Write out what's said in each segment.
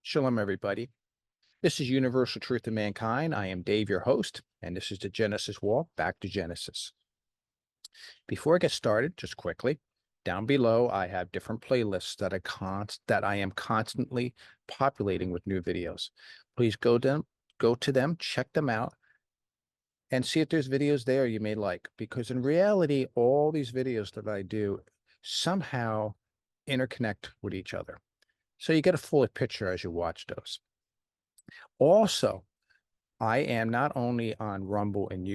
Shalom, everybody. This is Universal Truth of Mankind. I am Dave, your host, and this is the Genesis Walk, Back to Genesis. Before I get started, just quickly, down below, I have different playlists that I am constantly populating with new videos. Please go to them, check them out, and see if there's videos there you may like. Because in reality, all these videos that I do somehow interconnect with each other. So you get a fuller picture as you watch those. Also, I am not only on Rumble and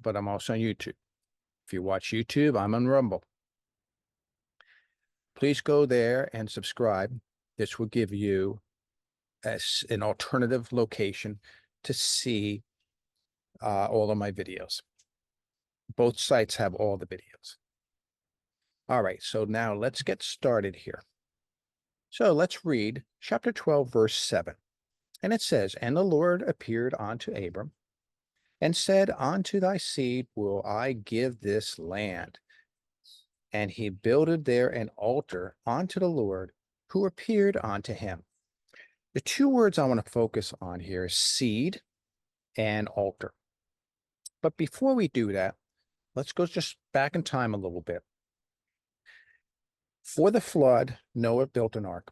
but I'm also on YouTube. If you watch YouTube, I'm on Rumble. Please go there and subscribe. This will give you an alternative location to see all of my videos. Both sites have all the videos. All right, so now let's get started here. So let's read chapter 12, verse 7. And it says, "And the Lord appeared unto Abram and said, Unto thy seed will I give this land. And he builded there an altar unto the Lord, who appeared unto him." The two words I want to focus on here is seed and altar. But before we do that, let's go just back in time a little bit. For the flood, Noah built an ark.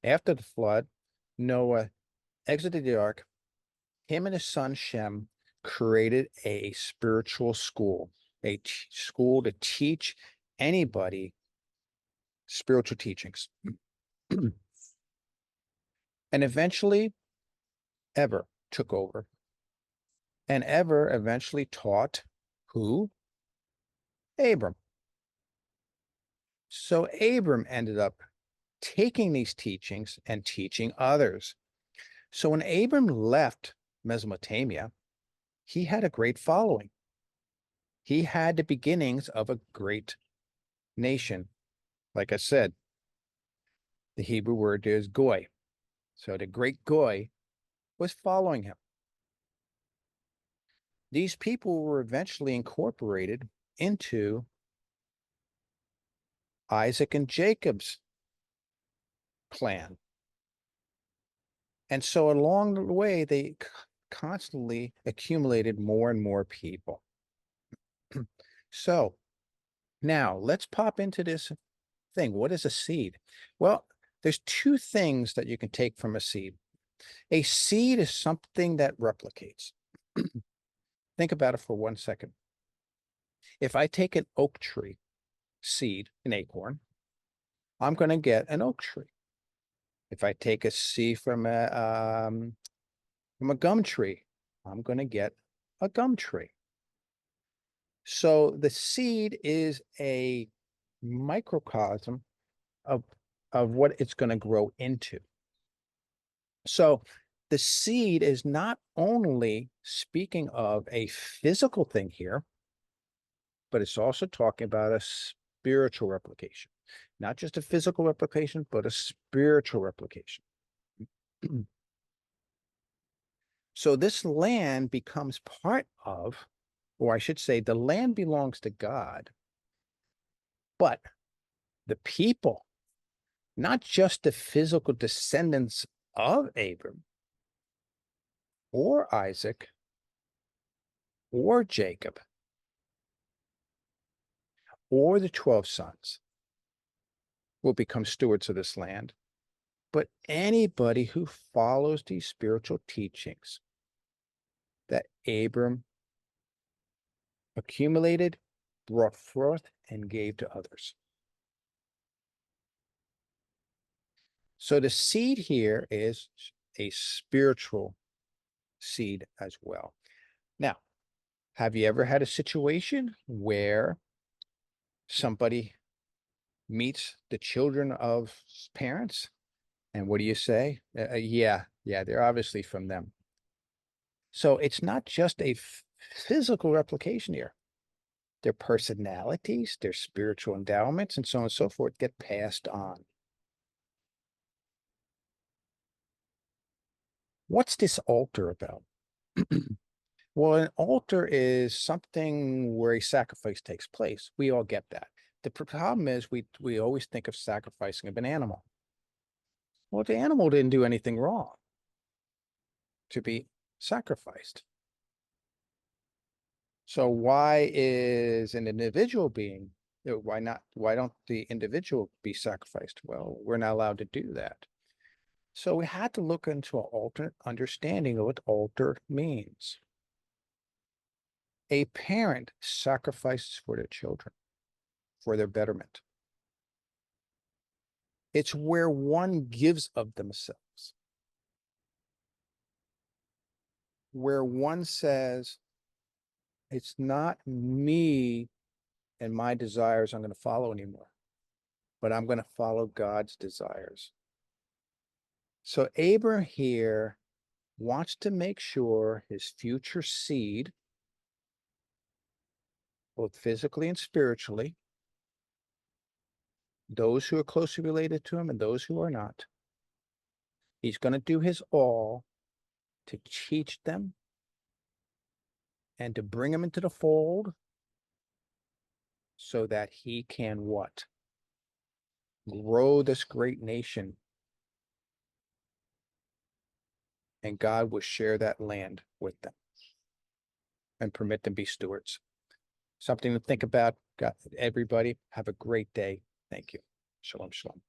After the flood, Noah exited the ark. Him and his son Shem created a spiritual school, a school to teach anybody spiritual teachings. And eventually, Ever took over. And Ever eventually taught who? Abram. So Abram ended up taking these teachings and teaching others. So when Abram left Mesopotamia, he had a great following. He had the beginnings of a great nation. Like I said, the Hebrew word is goy. So the great goy was following him. These people were eventually incorporated into Isaac and Jacob's clan. And so along the way, they constantly accumulated more and more people. So now let's pop into this thing. What is a seed? Well, there's two things that you can take from a seed. A seed is something that replicates. Think about it for 1 second. If I take an oak tree seed, an acorn, I'm going to get an oak tree. If I take a seed from a gum tree, I'm going to get a gum tree. So the seed is a microcosm of what it's going to grow into. So the seed is not only speaking of a physical thing here, but it's also talking about a spiritual replication. Not just a physical replication, but a spiritual replication. So this land becomes part of, or I should say, the land belongs to God, but the people, not just the physical descendants of Abram or Isaac or Jacob or the 12 sons, will become stewards of this land, but anybody who follows these spiritual teachings that Abram accumulated, brought forth, and gave to others. So the seed here is a spiritual seed as well. Now, have you ever had a situation where somebody meets the children of parents, and what do you say? Yeah, they're obviously from them. So it's not just a physical replication here. Their personalities, their spiritual endowments, and so on and so forth get passed on. What's this altar about? Well, an altar is something where a sacrifice takes place. We all get that. The problem is we always think of sacrificing of an animal. Well, the animal didn't do anything wrong to be sacrificed. So why is an individual being, why not, why don't the individual be sacrificed? Well, we're not allowed to do that. So we had to look into an alternate understanding of what alter means. A parent sacrifices for their children, for their betterment. It's where one gives of themselves, where one says, it's not me and my desires I'm going to follow anymore, but I'm going to follow God's desires. So Abram here wants to make sure his future seed, both physically and spiritually, those who are closely related to him and those who are not, he's going to do his all to teach them and to bring them into the fold so that he can what? Grow this great nation. And God will share that land with them and permit them to be stewards. Something to think about. God, everybody, have a great day. Thank you. Shalom, shalom.